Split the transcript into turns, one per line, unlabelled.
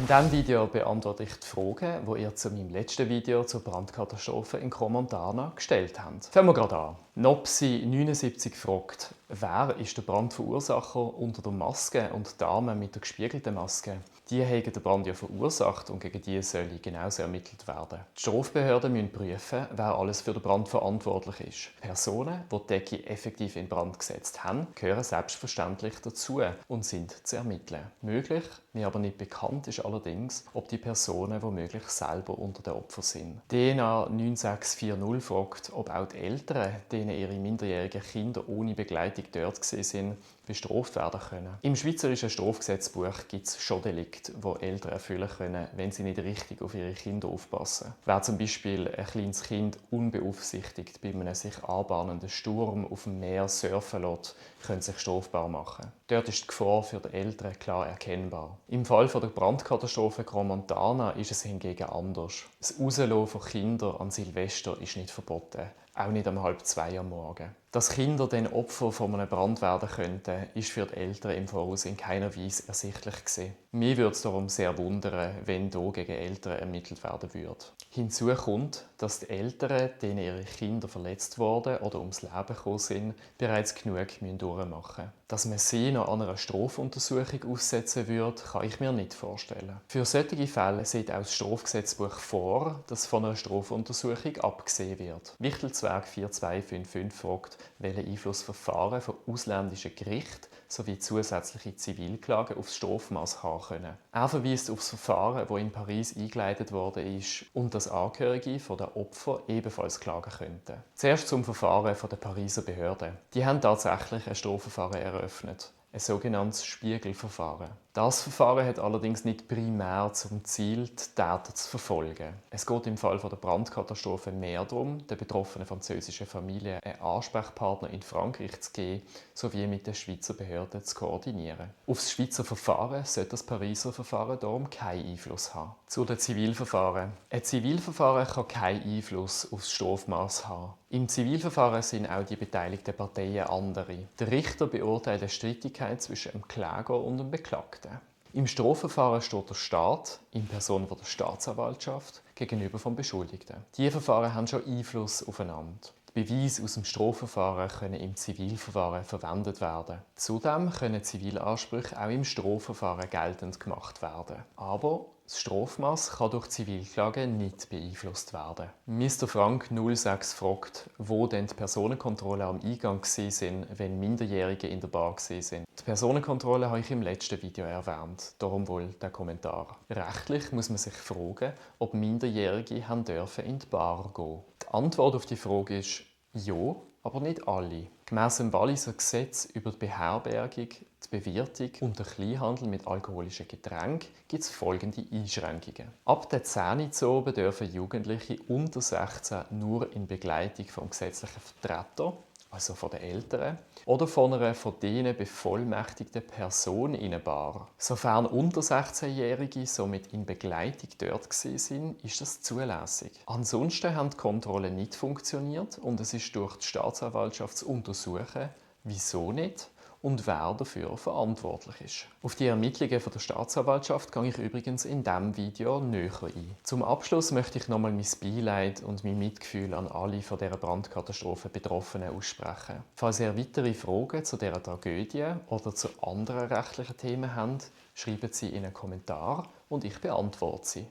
In diesem Video beantworte ich die Fragen, die ihr zu meinem letzten Video zur Brandkatastrophe in Crans-Montana gestellt habt. Fangen wir gerade an. Nopsi79 fragt, wer ist der Brandverursacher unter der Maske und die Dame mit der gespiegelten Maske? Die haben den Brand ja verursacht und gegen die soll genauso ermittelt werden. Die Strafbehörden müssen prüfen, wer alles für den Brand verantwortlich ist. Personen, die die Decke effektiv in Brand gesetzt haben, gehören selbstverständlich dazu und sind zu ermitteln. Möglich, mir aber nicht bekannt ist allerdings, ob die Personen womöglich selber unter den Opfern sind. DNA 9640 fragt, ob auch die Eltern, denen ihre minderjährigen Kinder ohne Begleitung dort waren, bestraft werden können. Im Schweizerischen Strafgesetzbuch gibt es schon Delikte, die Eltern erfüllen können, wenn sie nicht richtig auf ihre Kinder aufpassen. Wer zum Beispiel ein kleines Kind unbeaufsichtigt bei einem sich anbahnenden Sturm auf dem Meer surfen lässt, könnte sich strafbar machen. Dort ist die Gefahr für die Eltern klar erkennbar. Im Fall der Brandkatastrophe Crans-Montana ist es hingegen anders. Das Rauslassen von Kindern an Silvester ist nicht verboten. Auch nicht um 1:30 am Morgen. Dass Kinder dann Opfer von einem Brand werden könnten, ist für die Eltern im Voraus in keiner Weise ersichtlich gewesen. Mich würde es darum sehr wundern, wenn hier gegen Eltern ermittelt werden würde. Hinzu kommt, dass die Eltern, denen ihre Kinder verletzt wurden oder ums Leben gekommen sind, bereits genug durchmachen müssen. Dass man sie noch an einer Strafuntersuchung aussetzen würde, kann ich mir nicht vorstellen. Für solche Fälle sieht auch das Strafgesetzbuch vor, dass von einer Strafuntersuchung abgesehen wird. Wichtelzwerg 4255 fragt, welchen Einfluss Verfahren von ausländischen Gerichten sowie zusätzliche Zivilklagen auf das Strafmaß haben können. Er verweist auf das Verfahren, das in Paris eingeleitet worden ist und dass Angehörige der Opfer ebenfalls klagen könnten. Zuerst zum Verfahren der Pariser Behörden. Die haben tatsächlich ein Strafverfahren eröffnet. Ein sogenanntes Spiegelverfahren. Das Verfahren hat allerdings nicht primär zum Ziel, die Täter zu verfolgen. Es geht im Fall der Brandkatastrophe mehr darum, der betroffenen französischen Familie einen Ansprechpartner in Frankreich zu geben, sowie mit den Schweizer Behörden zu koordinieren. Auf das Schweizer Verfahren sollte das Pariser Verfahren darum keinen Einfluss haben. Zu den Zivilverfahren. Ein Zivilverfahren kann keinen Einfluss auf das Strafmaß haben. Im Zivilverfahren sind auch die beteiligten Parteien andere. Der Richter beurteilt eine Streitigkeit zwischen dem Kläger und dem Beklagten. Im Strafverfahren steht der Staat, in Person der Staatsanwaltschaft, gegenüber vom Beschuldigten. Diese Verfahren haben schon Einfluss aufeinander. Die Beweise aus dem Strafverfahren können im Zivilverfahren verwendet werden. Zudem können Zivilansprüche auch im Strafverfahren geltend gemacht werden. Aber das Strafmaß kann durch Zivilklagen nicht beeinflusst werden. Mr. Frank 06 fragt, wo denn die Personenkontrollen am Eingang waren, wenn Minderjährige in der Bar waren. Die Personenkontrolle habe ich im letzten Video erwähnt, darum wohl der Kommentar. Rechtlich muss man sich fragen, ob Minderjährige haben dürfen in die Bar gehen. Die Antwort auf die Frage ist ja, aber nicht alle. Gemäss dem Walliser Gesetz über die Beherbergung, die Bewirtung und den Kleinhandel mit alkoholischen Getränken gibt es folgende Einschränkungen. Ab der 10 Uhr oben dürfen Jugendliche unter 16 nur in Begleitung vom gesetzlichen Vertreter, also von den Eltern, oder von einer von denen bevollmächtigten Person in eine Bar. Sofern unter 16-Jährige somit in Begleitung dort waren, ist das zulässig. Ansonsten haben die Kontrollen nicht funktioniert und es ist durch die Staatsanwaltschaft zu untersuchen, wieso nicht und wer dafür verantwortlich ist. Auf die Ermittlungen der Staatsanwaltschaft gehe ich übrigens in diesem Video näher ein. Zum Abschluss möchte ich nochmal mein Beileid und mein Mitgefühl an alle von dieser Brandkatastrophe Betroffenen aussprechen. Falls ihr weitere Fragen zu dieser Tragödie oder zu anderen rechtlichen Themen habt, schreibt sie in einen Kommentar und ich beantworte sie.